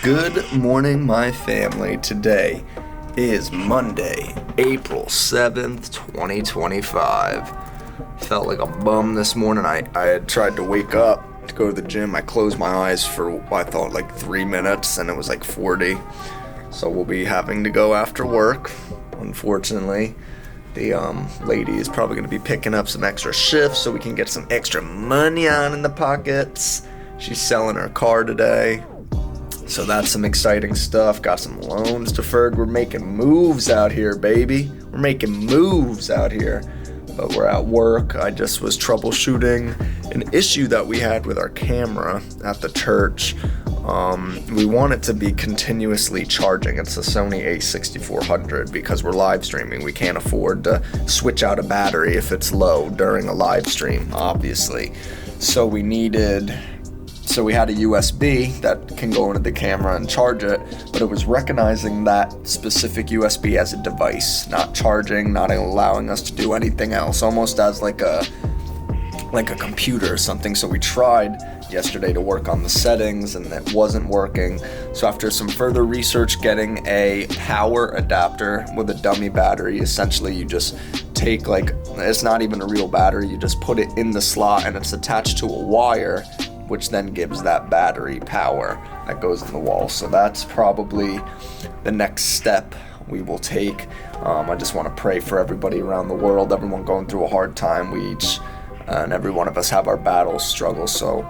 Good morning, my family. Today is Monday, April 7th, 2025. Felt like a bum this morning. I had tried to wake up to go to the gym. I closed my eyes for, I thought, like 3 minutes, and it was like 40. So we'll be having to go after work, unfortunately. The lady is probably going to be picking up some extra shifts so we can get some extra money on in the pockets. She's selling her car today. So that's some exciting stuff. Got some loans deferred. We're making moves out here, baby. We're making moves out here. But we're at work. I just was troubleshooting an issue that we had with our camera at the church. We want it to be continuously charging. It's a Sony a6400 because we're live streaming. We can't afford to switch out a battery if it's low during a live stream, obviously. So we had a USB that can go into the camera and charge it, but it was recognizing that specific USB as a device, not charging, not allowing us to do anything else, almost as like a computer or something. So we tried yesterday to work on the settings and it wasn't working. So after some further research, getting a power adapter with a dummy battery, essentially you just take, like, it's not even a real battery, you just put it in the slot and it's attached to a wire, which then gives that battery power that goes in the wall. So that's probably the next step we will take. I just want to pray for everybody around the world, everyone going through a hard time. We each, and every one of us have our battles, struggles, so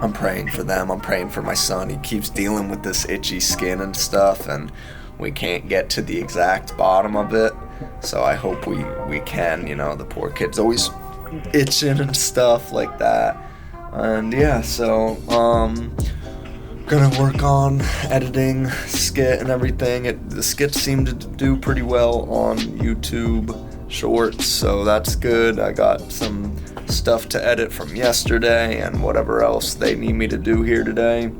I'm praying for them. I'm praying for my son. He keeps dealing with this itchy skin and stuff, and we can't get to the exact bottom of it. So I hope we can, the poor kid's always itching and stuff like that. And yeah, so gonna work on editing skit and everything. The skits seem to do pretty well on YouTube Shorts, so that's good. I got some stuff to edit from yesterday and whatever else they need me to do here today.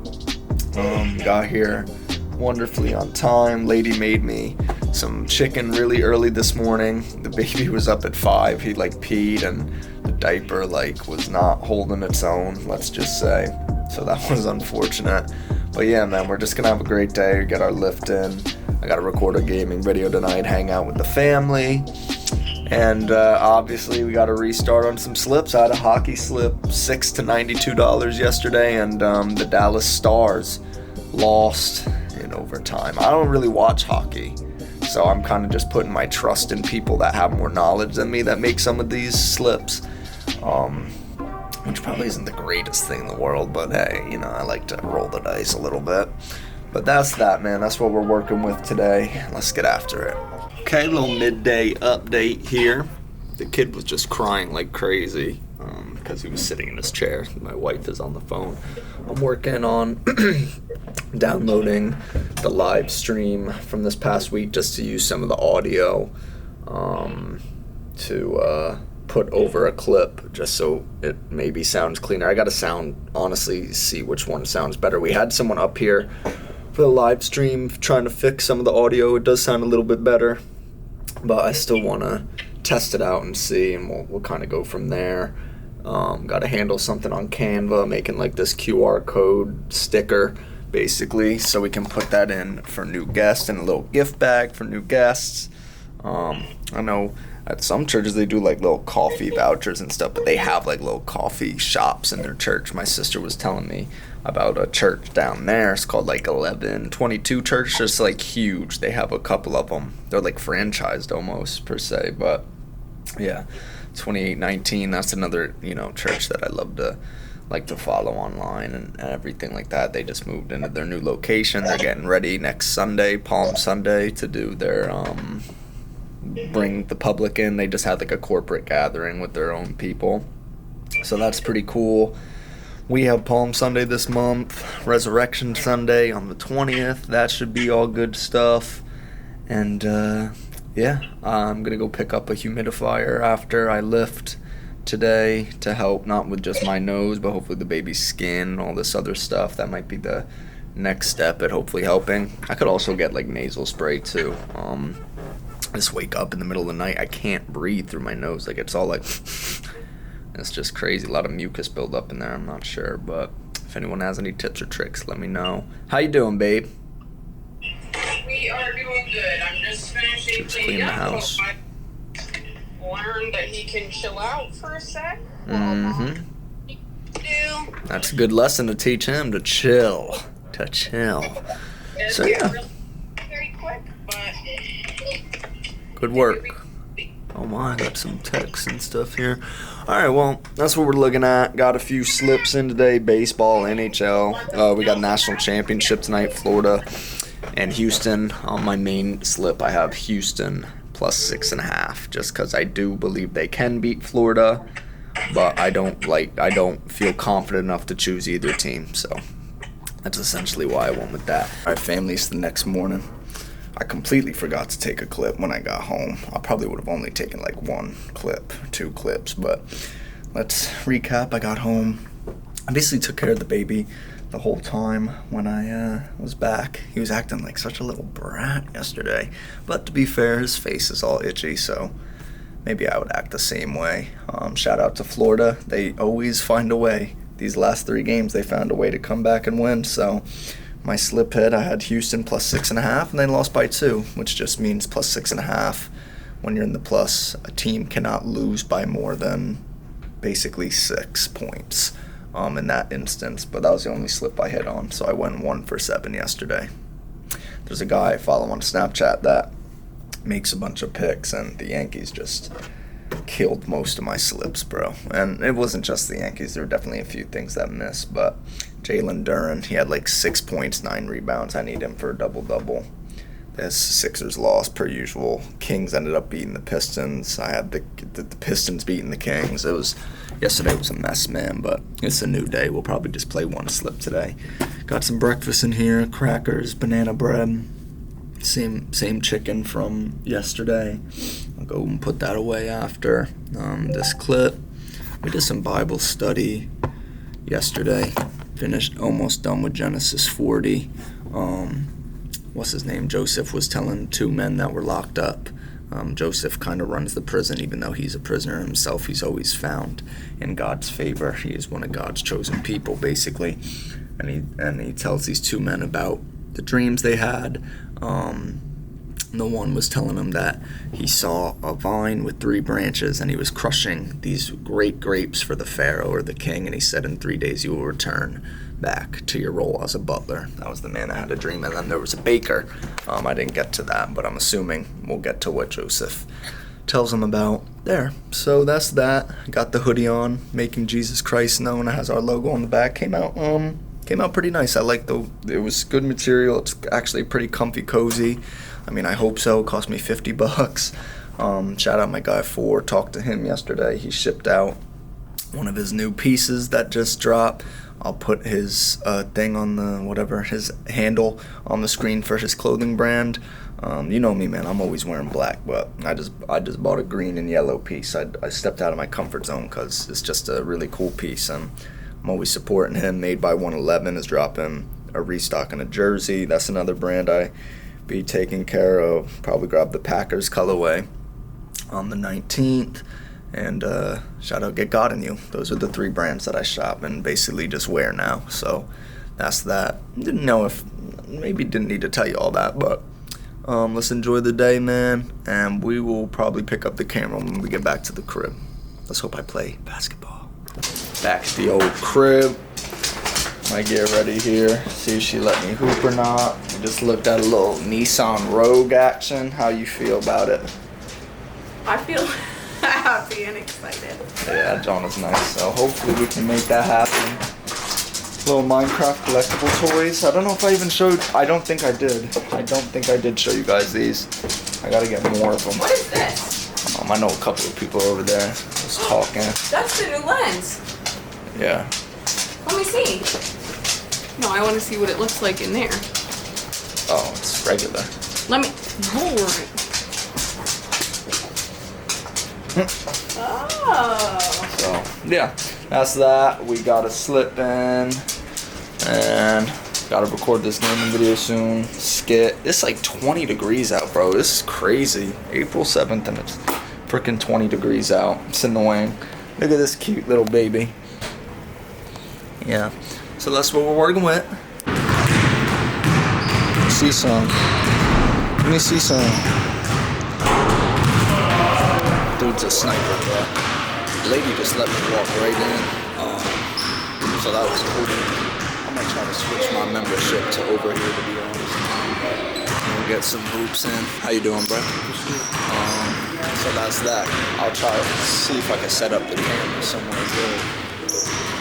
Got here wonderfully on time. Lady made me some chicken really early this morning. The baby was up at 5. He peed and the diaper was not holding its own, let's just say. So that was unfortunate. But yeah, man, we're just gonna have a great day, get our lift in. I gotta record a gaming video tonight, hang out with the family. And obviously we gotta restart on some slips. I had a hockey slip, $6 to $92 yesterday, and the Dallas Stars lost in overtime. I don't really watch hockey, so I'm kind of just putting my trust in people that have more knowledge than me that make some of these slips, which probably isn't the greatest thing in the world, but hey, I like to roll the dice a little bit. But that's that, man. That's what we're working with today. Let's get after it. Okay, little midday update here. The kid was just crying like crazy because he was sitting in his chair. My wife is on the phone. I'm working on downloading the live stream from this past week just to use some of the audio to put over a clip just so it maybe sounds cleaner. I gotta honestly see which one sounds better. We had someone up here for the live stream trying to fix some of the audio. It does sound a little bit better, but I still want to test it out and see, and we'll kind of go from there. Got to handle something on Canva, making this QR code sticker, basically, so we can put that in for new guests and a little gift bag for new guests. I know at some churches they do little coffee vouchers and stuff, but they have little coffee shops in their church. My sister was telling me about a church down there. It's called 1122 Church. It's huge. They have a couple of them. They're franchised almost per se, but yeah, 2819. That's another church that I love to follow online and everything like that. They just moved into their new location. They're getting ready next Sunday, Palm Sunday, to do their bring the public in. They just had a corporate gathering with their own people, so that's pretty cool. We have Palm Sunday this month, Resurrection Sunday on the 20th. That should be all good stuff. And yeah, I'm gonna go pick up a humidifier after I lift today to help, not with just my nose, but hopefully the baby's skin and all this other stuff. That might be the next step at hopefully helping. I could also get nasal spray too. I just wake up in the middle of the night, I can't breathe through my nose. It's all it's just crazy. A lot of mucus build up in there, I'm not sure, but If anyone has any tips or tricks, let me know. How you doing, babe? We are doing good. I'm just finishing cleaning the house. I learned that he can chill out for a sec. Mm-hmm. That's a good lesson to teach him, to chill. So yeah. Very quick, but good work. Oh my, I got some texts and stuff here. Alright, well, that's what we're looking at. Got a few slips in today. Baseball, NHL. We got national championship tonight, Florida and Houston. On my main slip, I have Houston plus 6.5, just because I do believe they can beat Florida, but I don't feel confident enough to choose either team. So that's essentially why I went with that. Alright, family, it's the next morning. I completely forgot to take a clip when I got home. I probably would have only taken like 1 clip, 2 clips, but let's recap. I got home. I basically took care of the baby the whole time when I was back. He was acting like such a little brat yesterday, but to be fair, his face is all itchy, so maybe I would act the same way. Shout out to Florida. They always find a way. These last 3 games, they found a way to come back and win, so my slip hit, I had Houston plus 6.5, and they lost by 2, which just means plus 6.5. When you're in the plus, a team cannot lose by more than basically 6 points in that instance. But that was the only slip I hit on, so I went 1 for 7 yesterday. There's a guy I follow on Snapchat that makes a bunch of picks, and the Yankees just killed most of my slips, bro. And it wasn't just the Yankees. There were definitely a few things that missed, but Jalen Duren, he had like 6 points, 9 rebounds. I need him for a double-double. The Sixers lost per usual. Kings ended up beating the Pistons. I had the Pistons beating the Kings. Yesterday was a mess, man, but it's a new day. We'll probably just play 1 slip today. Got some breakfast in here, crackers, banana bread. Same chicken from yesterday. I'll go and put that away after this clip. We did some Bible study yesterday. Finished, almost done with Genesis 40. What's his name? Joseph was telling 2 men that were locked up. Joseph kind of runs the prison, even though he's a prisoner himself. He's always found in God's favor. He is one of God's chosen people, basically. And he tells these 2 men about the dreams they had. The one was telling him that he saw a vine with 3 branches, and he was crushing these great grapes for the Pharaoh or the king, and he said, in 3 days you will return back to your role as a butler. That was the man that had a dream. And then there was a baker. I didn't get to that, but I'm assuming we'll get to what Joseph tells him about there. So that's that. Got the hoodie on, Making Jesus Christ Known. It has our logo on the back. Came out pretty nice. I like it was good material. It's actually pretty comfy, cozy. I mean, I hope so. It cost me $50. Shout out my guy For. Talked to him yesterday. He shipped out one of his new pieces that just dropped. I'll put his thing on his handle on the screen for his clothing brand. You know me, man. I'm always wearing black, but I just bought a green and yellow piece. I stepped out of my comfort zone because it's just a really cool piece, and I'm always supporting him. Made by 111 is dropping a restock in a jersey. That's another brand I be taking care of. Probably grab the Packers colorway on the 19th. And shout out Get God in You. Those are the 3 brands that I shop and basically just wear now. So that's that. Didn't need to tell you all that, but let's enjoy the day, man. And we will probably pick up the camera when we get back to the crib. Let's hope I play basketball. Back at the old crib. My gear ready here. See if she let me hoop or not. I just looked at a little Nissan Rogue action. How you feel about it? I feel happy and excited. Yeah, John is nice, so hopefully we can make that happen. Little Minecraft collectible toys. I don't know if I even showed. I don't think I did show you guys these. I gotta get more of them. What is this? I know a couple of people over there just talking. That's the new lens. Yeah. Let me see. No, I want to see what it looks like in there. Oh, it's regular. Let me. Hold it. Oh. So, yeah, that's that. We gotta slip in and gotta record this gaming video soon. Skit. It's like 20 degrees out, bro. This is crazy. April 7th and it's freaking 20 degrees out. It's annoying. Look at this cute little baby. Yeah. So that's what we're working with. See some. Let me see some. Dude's a sniper, bro. The lady just let me walk right in. So that was cool. I might try to switch my membership to over here, to be honest. We'll get some hoops in. How you doing, bro? So that's that. I'll try to see if I can set up the camera somewhere good.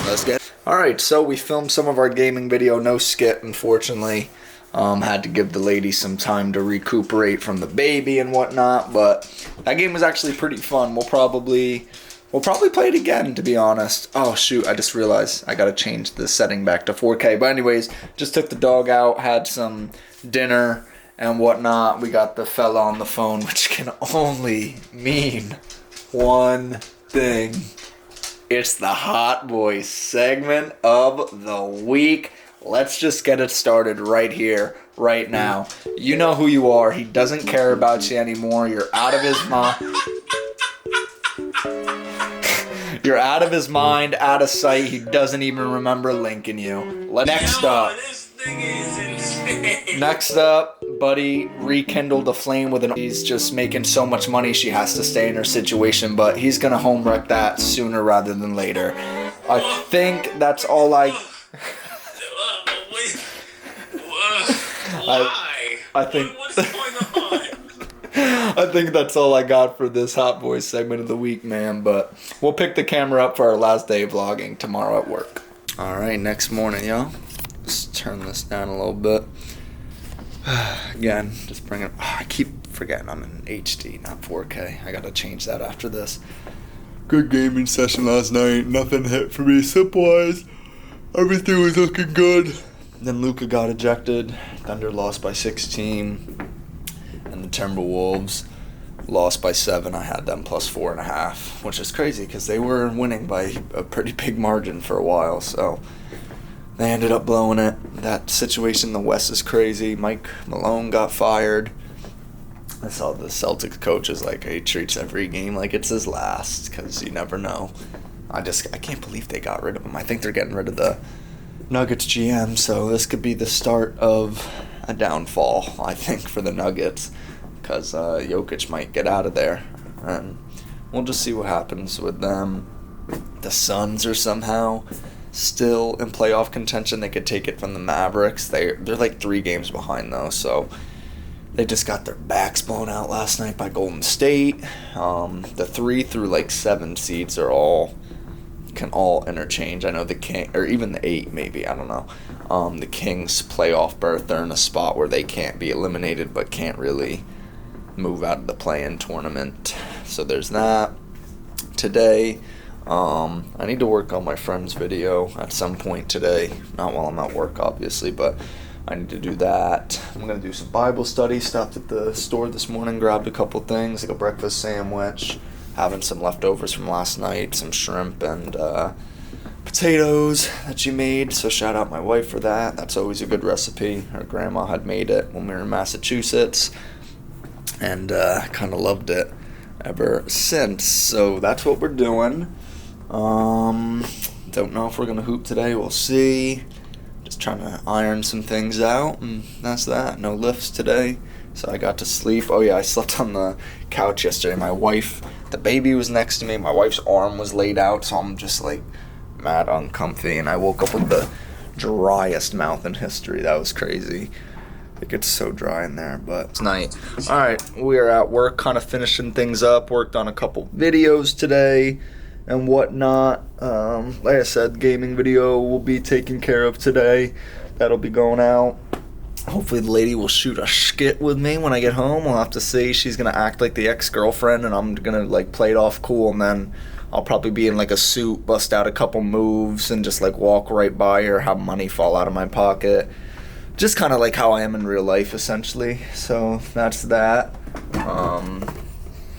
Let's get it. Alright, so we filmed some of our gaming video. No skit, unfortunately. Had to give the lady some time to recuperate from the baby and whatnot, but that game was actually pretty fun. We'll probably play it again, to be honest. Oh shoot, I just realized I gotta change the setting back to 4K. But anyways, just took the dog out, had some dinner and whatnot. We got the fella on the phone, which can only mean one thing. It's the Hot Boy segment of the week. Let's just get it started right here, right now. You know who you are. He doesn't care about you anymore. You're out of his mind. You're out of his mind, out of sight. He doesn't even remember linking you. Next up, buddy rekindled a flame with he's just making so much money she has to stay in her situation, but he's gonna home wreck that sooner rather than later. I think that's all I think what's going on? I think that's all I got for this Hot Boy segment of the week, man. But we'll pick the camera up for our last day of vlogging tomorrow at work. Alright, next morning, y'all. Just turn this down a little bit. Again, just bring it. I keep forgetting I'm in HD, not 4K. I gotta change that after this. Good gaming session last night. Nothing hit for me sip-wise. Everything was looking good. Then Luka got ejected. Thunder lost by 16. And the Timberwolves lost by 7. I had them plus 4.5, which is crazy because they were winning by a pretty big margin for a while. So they ended up blowing it. That situation in the West is crazy. Mike Malone got fired. I saw the Celtics coach is like, he treats every game like it's his last because you never know. I can't believe they got rid of him. I think they're getting rid of the Nuggets GM, so this could be the start of a downfall, I think, for the Nuggets, because Jokic might get out of there, and we'll just see what happens with them. The Suns are somehow still in playoff contention. They could take it from the Mavericks. They're like 3 games behind, though, so they just got their backs blown out last night by Golden State. The 3 through like 7 seeds can all interchange. I know the King, or even the 8 maybe, I don't know. The Kings playoff berth, they're in a spot where they can't be eliminated but can't really move out of the play-in tournament. So there's that. Today, I need to work on my friend's video at some point today. Not while I'm at work, obviously, but I need to do that. I'm going to do some Bible study. Stopped at the store this morning, grabbed a couple things, like a breakfast sandwich. Having some leftovers from last night, some shrimp and potatoes that she made. So shout out my wife for that. That's always a good recipe. Her grandma had made it when we were in Massachusetts, and kind of loved it ever since. So that's what we're doing. Don't know if we're gonna hoop today. We'll see. Just trying to iron some things out, and that's that. No lifts today, so I got to sleep. Oh yeah, I slept on the couch yesterday. My wife, the baby was next to me. My wife's arm was laid out, so I'm just like mad uncomfy, and I woke up with the driest mouth in history. That was crazy. It gets so dry in there, but it's night. All right, we are at work, kind of finishing things up. Worked on a couple videos today and whatnot. Like I said, gaming video will be taken care of today. That'll be going out. Hopefully the lady will shoot a skit with me when I get home. We'll have to see. She's gonna act like the ex-girlfriend, and I'm gonna like play it off cool, and then I'll probably be in like a suit, bust out a couple moves, and just like walk right by her, have money fall out of my pocket. Just kind of like how I am in real life, essentially. So that's that.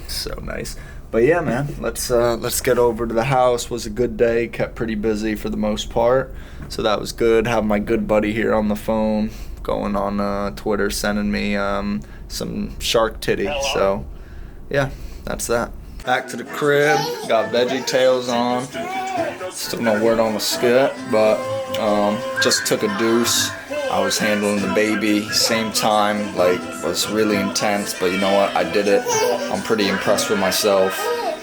So nice. But yeah, man, let's get over to the house. Was a good day. Kept pretty busy for the most part, so that was good. Have my good buddy here on the phone, going on Twitter, sending me some shark titty. Hello. So yeah, that's that. Back to the crib. Got Veggie Tales on. Still no word on the skit, but Just took a deuce. I was handling the baby, same time, like, was really intense, but you know what, I did it. I'm pretty impressed with myself.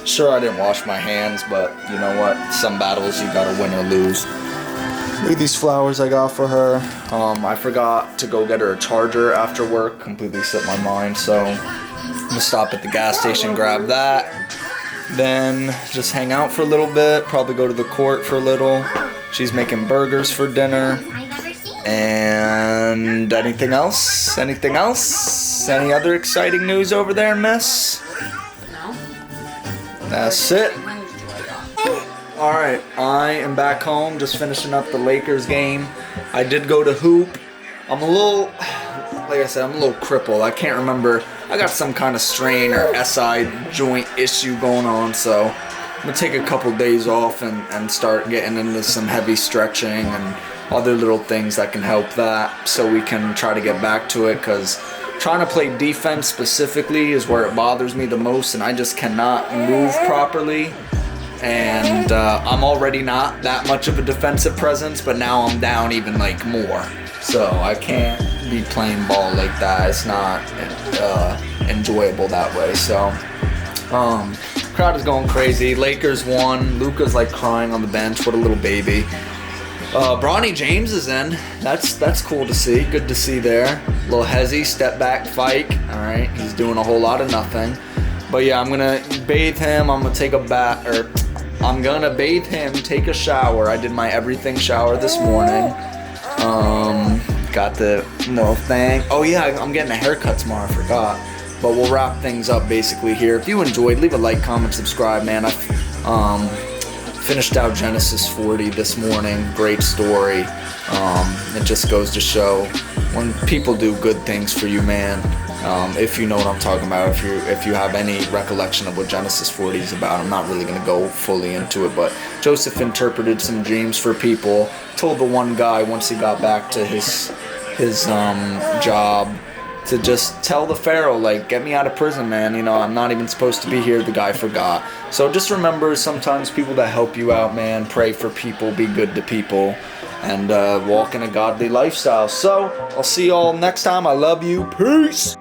Sure, I didn't wash my hands, but you know what, some battles you gotta win or lose. Look at these flowers I got for her. I forgot to go get her a charger after work, completely slipped my mind, so I'm gonna stop at the gas station, grab that, then just hang out for a little bit, probably go to the court for a little. She's making burgers for dinner. And anything else? Anything else? Any other exciting news over there, miss? No. That's it. Alright, I am back home, just finishing up the Lakers game. I did go to hoop. I'm a little, like I said, I'm a little crippled. I can't remember. I got some kind of strain or SI joint issue going on, so I'm going to take a couple days off and start getting into some heavy stretching and other little things that can help that, so we can try to get back to it, because trying to play defense specifically is where it bothers me the most, and I just cannot move properly. And I'm already not that much of a defensive presence, but now I'm down even like more. So I can't be playing ball like that. It's not enjoyable that way. So crowd is going crazy. Lakers won. Luka's like crying on the bench. What a little baby. Bronny James is in. That's cool to see. Good to see there. Little hezzy, step back fight. All right, he's doing a whole lot of nothing. But yeah, I'm gonna bathe him. I'm gonna take a bath, or I'm gonna bathe him, take a shower. I did my everything shower this morning. Got the thing. Oh yeah, I'm getting a haircut tomorrow. I forgot. But we'll wrap things up basically here. If you enjoyed, leave a like, comment, subscribe, man. I finished out Genesis 40 this morning. Great story. It just goes to show when people do good things for you, man. If you know what I'm talking about, if you have any recollection of what Genesis 40 is about, I'm not really going to go fully into it, but Joseph interpreted some dreams for people, told the one guy once he got back to his job to just tell the Pharaoh, like, get me out of prison, man, I'm not even supposed to be here. The guy forgot. So just remember, sometimes people that help you out, man, pray for people, be good to people, and walk in a godly lifestyle. So I'll see y'all next time. I love you. Peace.